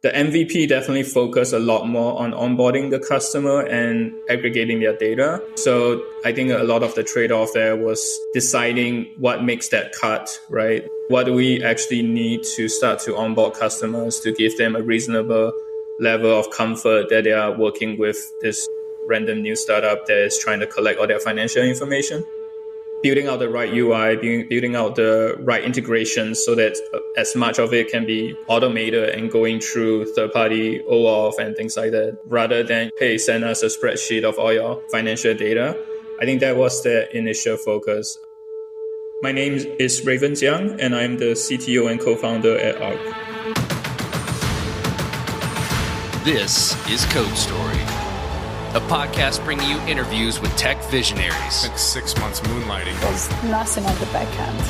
The MVP definitely focused a lot more on onboarding the customer and aggregating their data. So I think a lot of the trade-off there was deciding what makes that cut, right? What do we actually need to start to onboard customers to give them a reasonable level of comfort that they are working with this random new startup that is trying to collect all their financial information? Building out the right UI, building out the right integrations so that as much of it can be automated and going through third-party OAuth and things like that, rather than, hey, send us a spreadsheet of all your financial data. I think that was the initial focus. My name is Raven Jiang, and I'm the CTO and co-founder at Arc. This is Code Story, a podcast bringing you interviews with tech visionaries. Like 6 months moonlighting. There's nothing on the back end.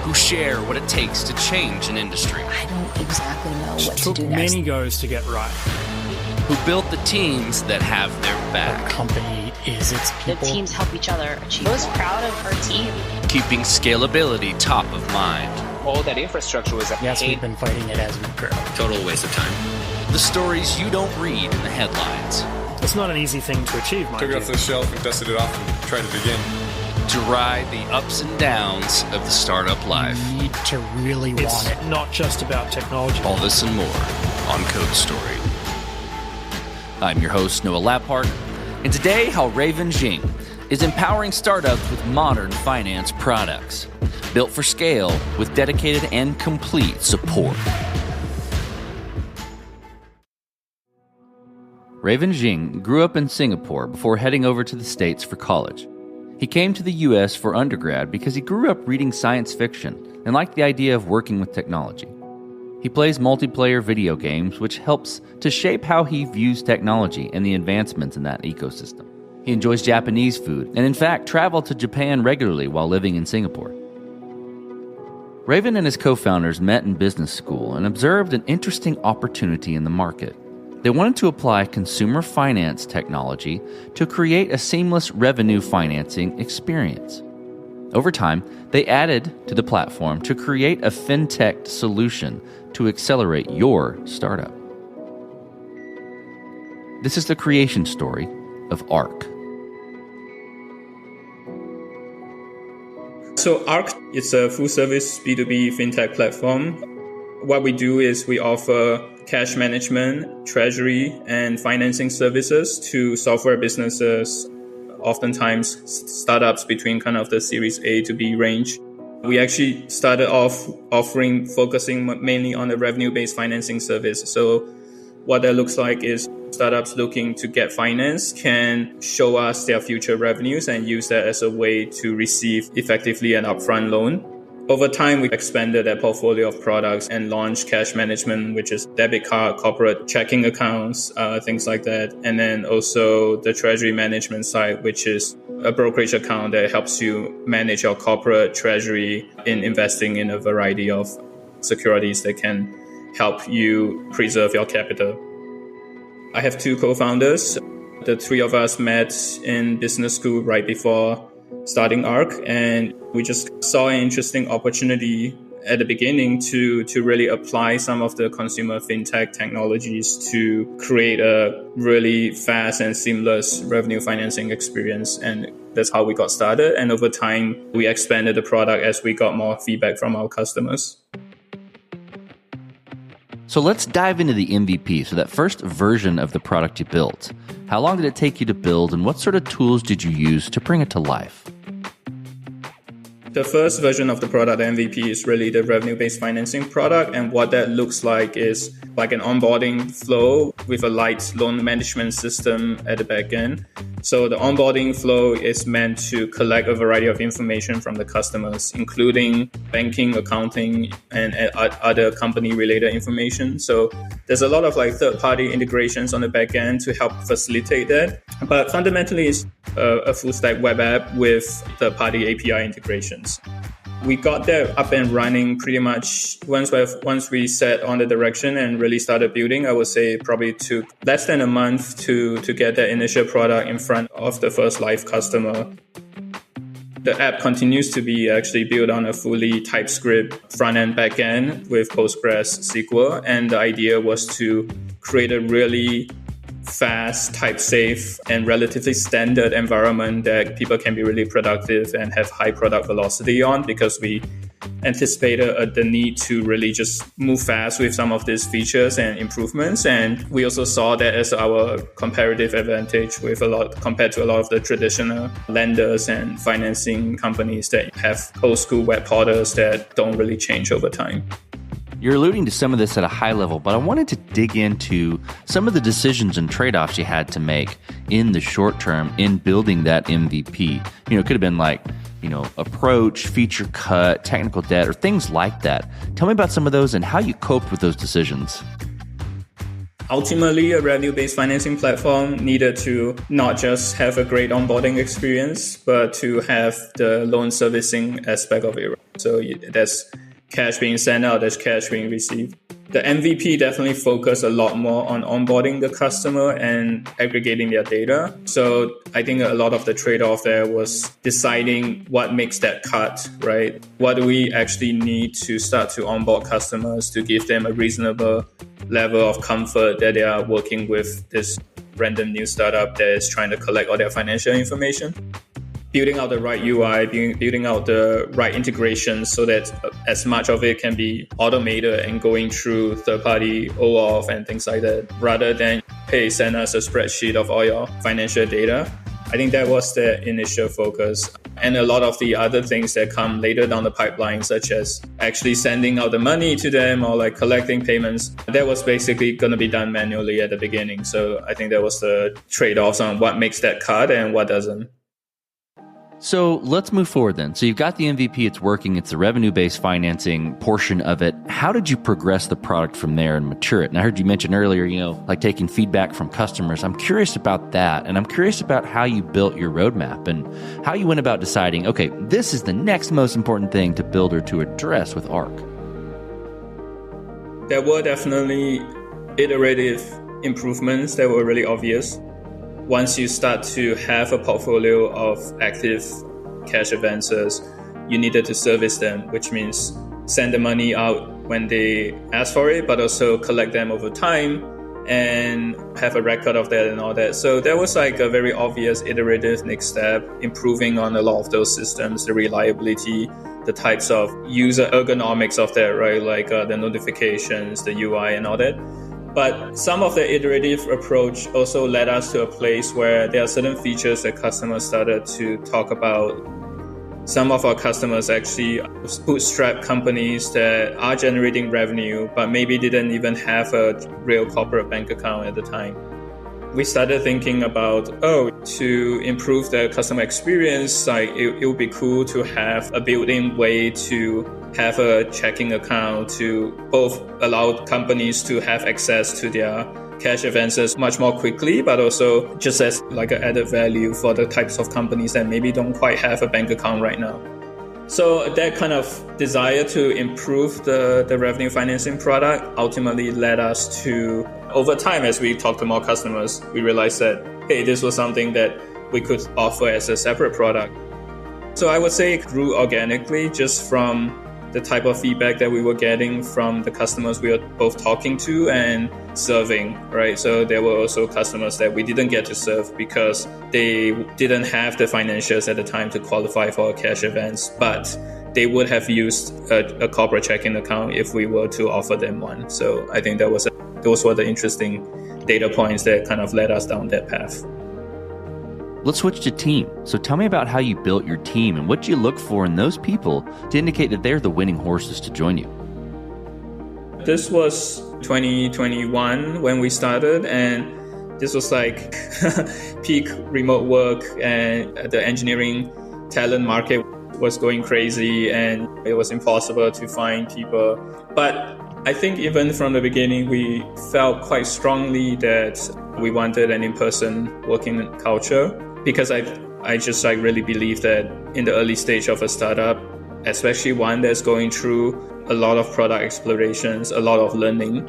Who share what it takes to change an industry. I don't exactly know what to do next. It took many goes to get right. Who built the teams that have their back. The company is its people. The teams help each other achieve. I was proud of our team. Keeping scalability top of mind. All that infrastructure was Yes, we've been fighting it as we grow. Total waste of time. The stories you don't read in the headlines. It's not an easy thing to achieve, mind Took it off the shelf and dusted it off and tried it again. To ride the ups and downs of the startup life. You need to really want it. Not just about technology. All this and more on Code Story. I'm your host, Noah Laphart, and today how Raven Jiang is empowering startups with modern finance products, built for scale with dedicated and complete support. Raven Jiang grew up in Singapore before heading over to the States for college. He came to the US for undergrad because he grew up reading science fiction and liked the idea of working with technology. He plays multiplayer video games, which helps to shape how he views technology and the advancements in that ecosystem. He enjoys Japanese food and, in fact, traveled to Japan regularly while living in Singapore. Raven and his co-founders met in business school and observed an interesting opportunity in the market. They wanted to apply consumer finance technology to create a seamless revenue financing experience. Over time, they added to the platform to create a fintech solution to accelerate your startup. This is the creation story of Arc. So Arc is a full-service B2B fintech platform. What we do is we offer cash management, treasury, and financing services to software businesses, oftentimes startups between kind of the Series A to B range. We actually started off focusing mainly on the revenue-based financing service. So what that looks like is startups looking to get finance can show us their future revenues and use that as a way to receive effectively an upfront loan. Over time, we expanded that portfolio of products and launched cash management, which is debit card, corporate checking accounts, things like that. And then also the treasury management side, which is a brokerage account that helps you manage your corporate treasury in investing in a variety of securities that can help you preserve your capital. I have two co-founders. The three of us met in business school right before starting Arc, and we just saw an interesting opportunity at the beginning to really apply some of the consumer fintech technologies to create a really fast and seamless revenue financing experience. And that's how we got started. And over time, we expanded the product as we got more feedback from our customers. So let's dive into the MVP, so that first version of the product you built. How long did it take you to build, and what sort of tools did you use to bring it to life? The first version of the product, the MVP, is really the revenue-based financing product. And what that looks like is like an onboarding flow with a light loan management system at the back end. So the onboarding flow is meant to collect a variety of information from the customers, including banking, accounting, and other company-related information. So there's a lot of like third-party integrations on the back end to help facilitate that. But fundamentally, it's a full-stack web app with third-party API integrations. We got that up and running pretty much once we set on the direction and really started building. I would say it probably took less than a month to get that initial product in front of the first live customer. The app continues to be actually built on a fully TypeScript front-end, back-end with Postgres SQL. And the idea was to create a really fast, type-safe, and relatively standard environment that people can be really productive and have high product velocity on, because we anticipated the need to really just move fast with some of these features and improvements. And we also saw that as our comparative advantage compared to a lot of the traditional lenders and financing companies that have old school web portals that don't really change over time. You're alluding to some of this at a high level, but I wanted to dig into some of the decisions and trade-offs you had to make in the short term in building that MVP. It could have been like, approach, feature cut, technical debt, or things like that. Tell me about some of those and how you coped with those decisions. Ultimately, a revenue-based financing platform needed to not just have a great onboarding experience, but to have the loan servicing aspect of it. So that's cash being sent out, there's cash being received. The MVP definitely focused a lot more on onboarding the customer and aggregating their data. So I think a lot of the trade-off there was deciding what makes that cut, right? What do we actually need to start to onboard customers to give them a reasonable level of comfort that they are working with this random new startup that is trying to collect all their financial information? Building out the right UI, building out the right integration so that as much of it can be automated and going through third-party OAuth and things like that, rather than, hey, send us a spreadsheet of all your financial data. I think that was the initial focus. And a lot of the other things that come later down the pipeline, such as actually sending out the money to them or like collecting payments, that was basically going to be done manually at the beginning. So I think that was the trade-offs on what makes that cut and what doesn't. So let's move forward then. So you've got the MVP, it's working, it's the revenue-based financing portion of it. How did you progress the product from there and mature it? And I heard you mention earlier, like taking feedback from customers. I'm curious about that. And I'm curious about how you built your roadmap and how you went about deciding, okay, this is the next most important thing to build or to address with Arc. There were definitely iterative improvements that were really obvious. Once you start to have a portfolio of active cash advances, you needed to service them, which means send the money out when they ask for it, but also collect them over time and have a record of that and all that. So that was like a very obvious iterative next step, improving on a lot of those systems, the reliability, the types of user ergonomics of that, right? Like the notifications, the UI and all that. But some of the iterative approach also led us to a place where there are certain features that customers started to talk about. Some of our customers actually bootstrap companies that are generating revenue, but maybe didn't even have a real corporate bank account at the time. We started thinking about, to improve the customer experience, like it would be cool to have a built-in way to have a checking account to both allow companies to have access to their cash advances much more quickly, but also just as like an added value for the types of companies that maybe don't quite have a bank account right now. So that kind of desire to improve the revenue financing product ultimately led us to, over time, as we talked to more customers, we realized that, hey, this was something that we could offer as a separate product. So I would say it grew organically just from the type of feedback that we were getting from the customers we were both talking to and serving, right? So there were also customers that we didn't get to serve because they didn't have the financials at the time to qualify for a cash advance, but they would have used a corporate checking account if we were to offer them one. So I think those were the interesting data points that kind of led us down that path. Let's switch to team. So tell me about how you built your team and what you look for in those people to indicate that they're the winning horses to join you. This was 2021 when we started, and this was like peak remote work, and the engineering talent market was going crazy and it was impossible to find people. But I think even from the beginning, we felt quite strongly that we wanted an in-person working culture, because I just like really believe that in the early stage of a startup, especially one that's going through a lot of product explorations, a lot of learning,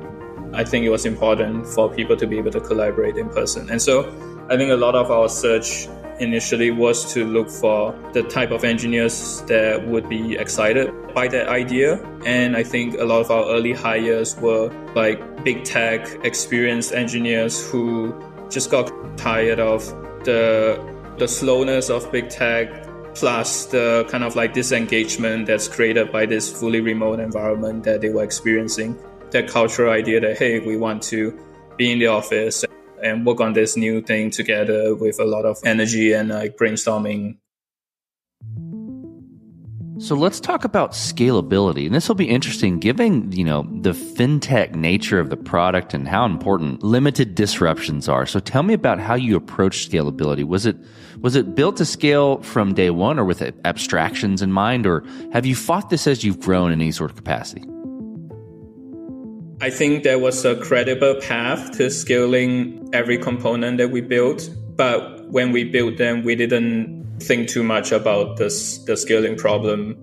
I think it was important for people to be able to collaborate in person. And so I think a lot of our search initially was to look for the type of engineers that would be excited by that idea. And I think a lot of our early hires were like big tech experienced engineers who just got tired of the slowness of big tech, plus the kind of like disengagement that's created by this fully remote environment that they were experiencing. That cultural idea that, hey, we want to be in the office and work on this new thing together with a lot of energy and like brainstorming. So let's talk about scalability. And this will be interesting given, the fintech nature of the product and how important limited disruptions are. So tell me about how you approach scalability. Was it built to scale from day one or with abstractions in mind, or have you fought this as you've grown in any sort of capacity? I think there was a credible path to scaling every component that we built. But when we built them, we didn't think too much about the scaling problem.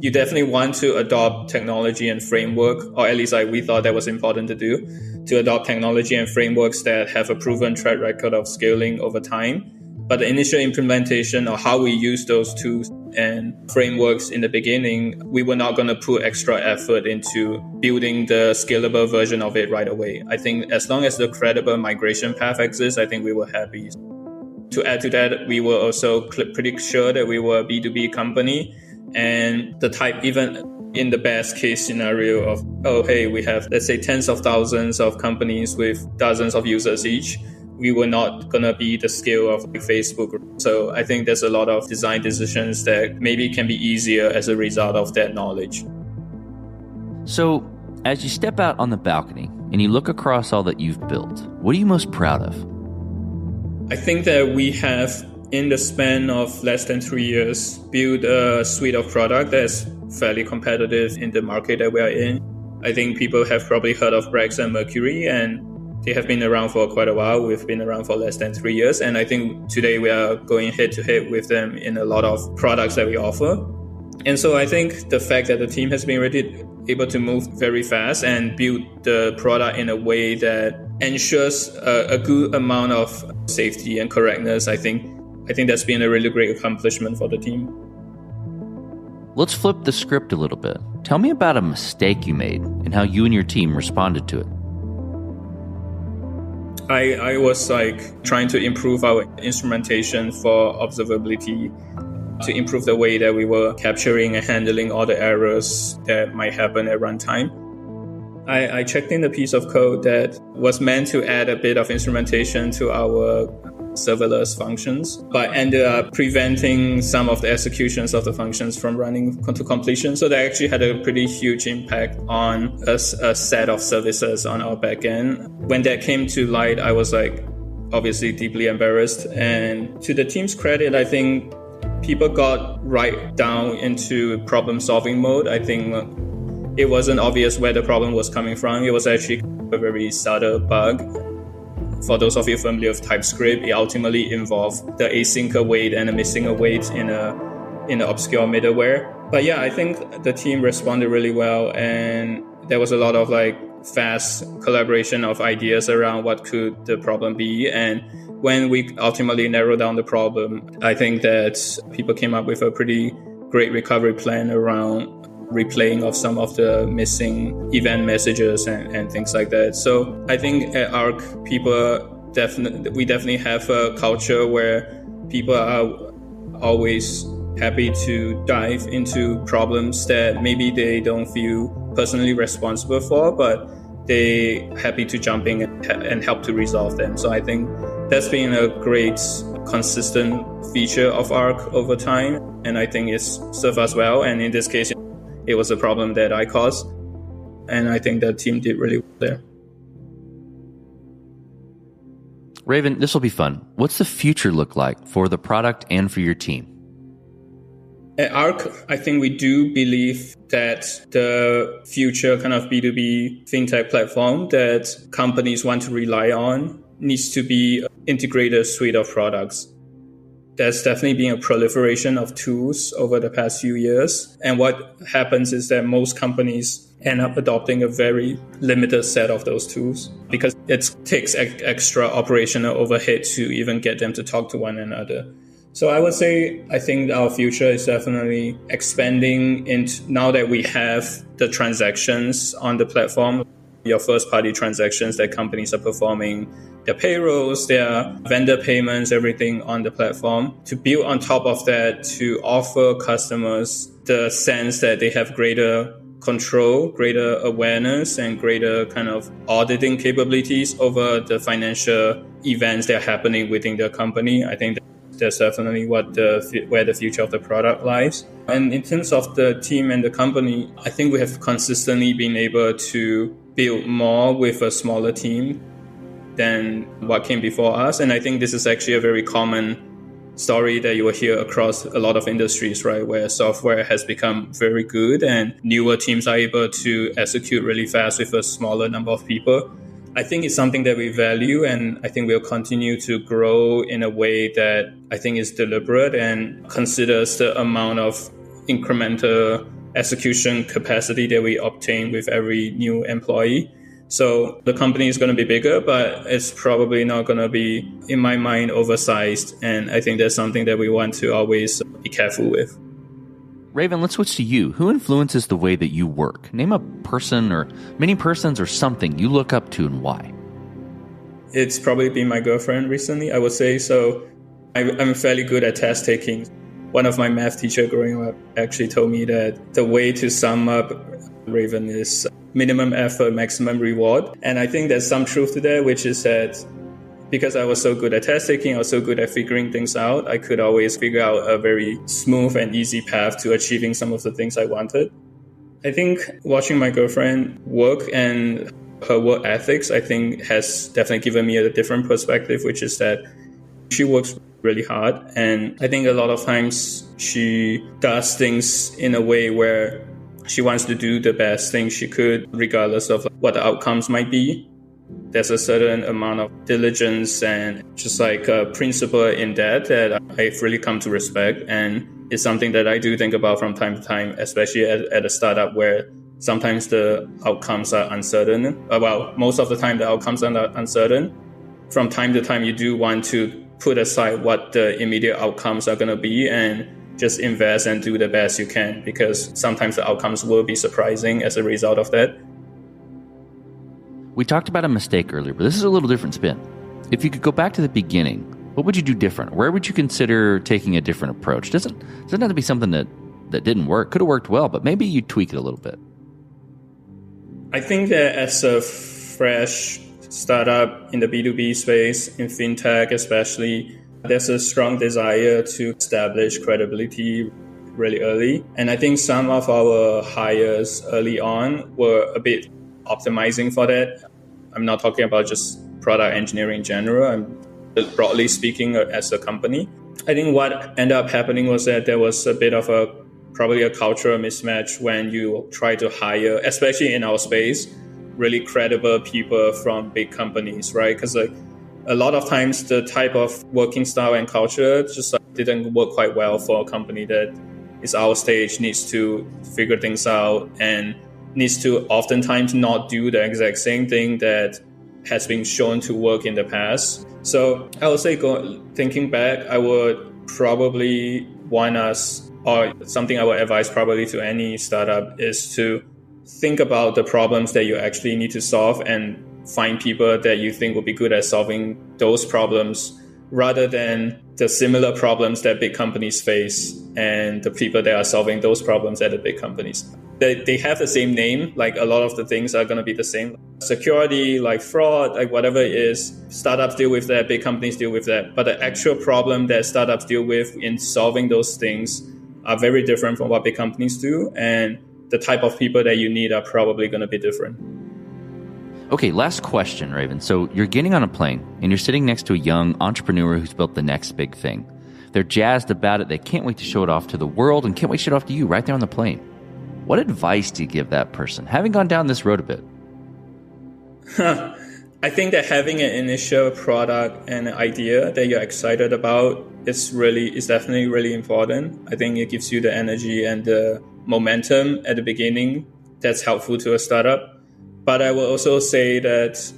You definitely want to adopt technology and framework, or at least we thought that was important to do, to adopt technology and frameworks that have a proven track record of scaling over time. But the initial implementation or how we use those tools and frameworks in the beginning, we were not going to put extra effort into building the scalable version of it right away. I think as long as the credible migration path exists, I think we were happy. To add to that, we were also pretty sure that we were a B2B company, and the type, even in the best case scenario of, oh, hey, we have, let's say, tens of thousands of companies with dozens of users each, we were not going to be the scale of Facebook. So I think there's a lot of design decisions that maybe can be easier as a result of that knowledge. So as you step out on the balcony and you look across all that you've built, what are you most proud of? I think that we have, in the span of less than 3 years, built a suite of product that's fairly competitive in the market that we are in. I think people have probably heard of Brex and Mercury, and they have been around for quite a while. We've been around for less than 3 years. And I think today we are going head to head with them in a lot of products that we offer. And so I think the fact that the team has been able to move very fast and build the product in a way that ensures a good amount of safety and correctness, I think that's been a really great accomplishment for the team. Let's flip the script a little bit. Tell me about a mistake you made and how you and your team responded to it. I was trying to improve our instrumentation for observability, to improve the way that we were capturing and handling all the errors that might happen at runtime. I checked in a piece of code that was meant to add a bit of instrumentation to our serverless functions, but ended up preventing some of the executions of the functions from running to completion. So that actually had a pretty huge impact on a set of services on our backend. When that came to light, I was obviously deeply embarrassed. And to the team's credit, I think people got right down into problem-solving mode. I think it wasn't obvious where the problem was coming from. It was actually a very subtle bug. For those of you familiar with TypeScript, it ultimately involved the async await and a missing await in an obscure middleware. But yeah, I think the team responded really well, and there was a lot of fast collaboration of ideas around what could the problem be. And when we ultimately narrowed down the problem, I think that people came up with a pretty great recovery plan around replaying of some of the missing event messages and things like that. So I think at Arc, we definitely have a culture where people are always happy to dive into problems that maybe they don't feel personally responsible for, but they happy to jump in and help to resolve them. So I think that's been a great consistent feature of Arc over time, and I think it's served us well. And in this case, it was a problem that I caused, and I think the team did really well there. Raven, this will be fun. What's the future look like for the product and for your team? At Arc, I think we do believe that the future kind of B2B fintech platform that companies want to rely on needs to be an integrated suite of products. There's definitely been a proliferation of tools over the past few years. And what happens is that most companies end up adopting a very limited set of those tools because it takes extra operational overhead to even get them to talk to one another. So I would say, I think our future is definitely expanding into, now that we have the transactions on the platform, your first party transactions that companies are performing, their payrolls, their vendor payments, everything on the platform, to build on top of that, to offer customers the sense that they have greater control, greater awareness, and greater kind of auditing capabilities over the financial events that are happening within their company. I think that's definitely where the future of the product lies. And in terms of the team and the company, I think we have consistently been able to build more with a smaller team than what came before us. And I think this is actually a very common story that you will hear across a lot of industries, right? Where software has become very good and newer teams are able to execute really fast with a smaller number of people. I think it's something that we value, and I think we'll continue to grow in a way that I think is deliberate and considers the amount of incremental execution capacity that we obtain with every new employee. So the company is going to be bigger, but it's probably not going to be, in my mind, oversized. And I think that's something that we want to always be careful with. Raven, let's switch to you. Who influences the way that you work? Name a person or many persons or something you look up to and why. It's probably been my girlfriend recently, I would say. So I'm fairly good at test taking. One of my math teachers growing up actually told me that the way to sum up Raven is minimum effort, maximum reward. And I think there's some truth to that, which is that because I was so good at test taking, I was so good at figuring things out, I could always figure out a very smooth and easy path to achieving some of the things I wanted. I think watching my girlfriend work and her work ethics, I think has definitely given me a different perspective, which is that she works really hard. And I think a lot of times she does things in a way where she wants to do the best thing she could, regardless of what the outcomes might be. There's a certain amount of diligence and just like a principle in that I've really come to respect. And it's something that I do think about from time to time, especially at a startup where sometimes the outcomes are uncertain. Well, most of the time the outcomes are uncertain. From time to time, you do want to put aside what the immediate outcomes are going to be and just invest and do the best you can, because sometimes the outcomes will be surprising as a result of that. We talked about a mistake earlier, but this is a little different spin. If you could go back to the beginning, what would you do different? Where would you consider taking a different approach? Doesn't have to be something that didn't work. Could have worked well, but maybe you tweak it a little bit. I think that as a fresh startup in the B2B space, in fintech especially, there's a strong desire to establish credibility really early. And I think some of our hires early on were a bit optimizing for that. I'm not talking about just product engineering in general. I'm broadly speaking as a company. I think what ended up happening was that there was a bit of probably a cultural mismatch when you try to hire, especially in our space, really credible people from big companies, right? Because a lot of times the type of working style and culture just didn't work quite well for a company that is our stage, needs to figure things out and needs to oftentimes not do the exact same thing that has been shown to work in the past. So I would say, thinking back, I would probably want us, or something I would advise probably to any startup, is to think about the problems that you actually need to solve and find people that you think will be good at solving those problems, rather than the similar problems that big companies face and the people that are solving those problems at the big companies. They have the same name, like a lot of the things are going to be the same. Security, like fraud, like whatever it is, startups deal with that, big companies deal with that. But the actual problem that startups deal with in solving those things are very different from what big companies do. And the type of people that you need are probably going to be different. Okay, last question, Raven. So you're getting on a plane and you're sitting next to a young entrepreneur who's built the next big thing. They're jazzed about it. They can't wait to show it off to the world and can't wait to show it off to you right there on the plane. What advice do you give that person, having gone down this road a bit? I think that having an initial product and an idea that you're excited about is definitely really important. I think it gives you the energy and the momentum at the beginning that's helpful to a startup. But I will also say that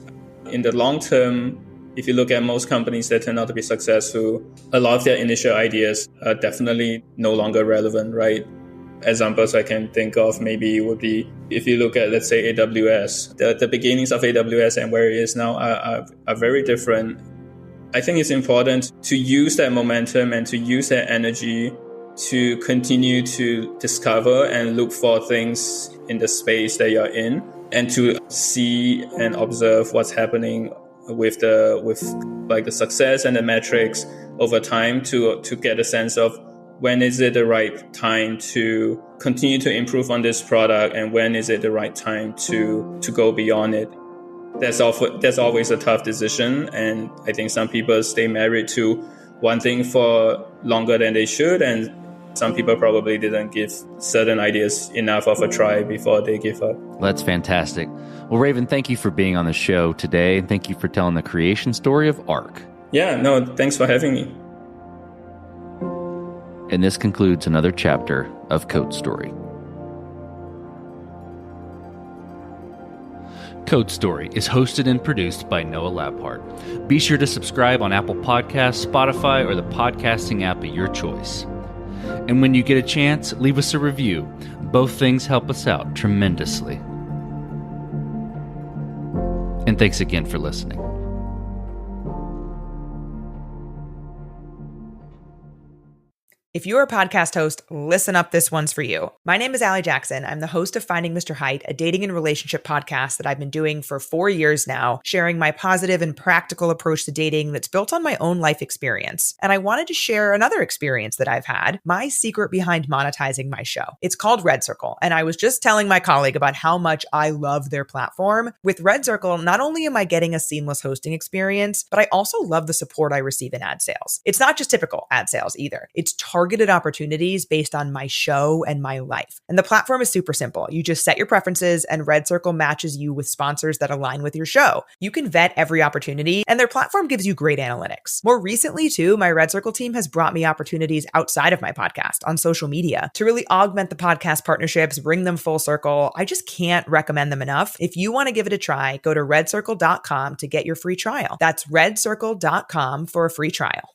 in the long term, if you look at most companies that turn out to be successful, a lot of their initial ideas are definitely no longer relevant, right? Examples I can think of maybe would be if you look at, let's say, AWS. The beginnings of AWS and where it is now are very different. I think it's important to use that momentum and to use that energy to continue to discover and look for things in the space that you're in, and to see and observe what's happening with the success and the metrics over time to get a sense of when is it the right time to continue to improve on this product, and when is it the right time to go beyond it. That's always a tough decision, and I think some people stay married to one thing for longer than they should, and some people probably didn't give certain ideas enough of a try before they give up. That's fantastic. Well, Raven, thank you for being on the show today, and thank you for telling the creation story of Arc. Yeah, no, thanks for having me. And this concludes another chapter of Code Story. Code Story is hosted and produced by Noah Labhart. Be sure to subscribe on Apple Podcasts, Spotify, or the podcasting app of your choice. And when you get a chance, leave us a review. Both things help us out tremendously. And thanks again for listening. If you're a podcast host, listen up, this one's for you. My name is Allie Jackson. I'm the host of Finding Mr. Height, a dating and relationship podcast that I've been doing for 4 years now, sharing my positive and practical approach to dating that's built on my own life experience. And I wanted to share another experience that I've had, my secret behind monetizing my show. It's called Red Circle, and I was just telling my colleague about how much I love their platform. With Red Circle, not only am I getting a seamless hosting experience, but I also love the support I receive in ad sales. It's not just typical ad sales either. It's targeted opportunities based on my show and my life. And the platform is super simple. You just set your preferences and Red Circle matches you with sponsors that align with your show. You can vet every opportunity, and their platform gives you great analytics. More recently, too, my Red Circle team has brought me opportunities outside of my podcast on social media to really augment the podcast partnerships, bring them full circle. I just can't recommend them enough. If you want to give it a try, go to redcircle.com to get your free trial. That's redcircle.com for a free trial.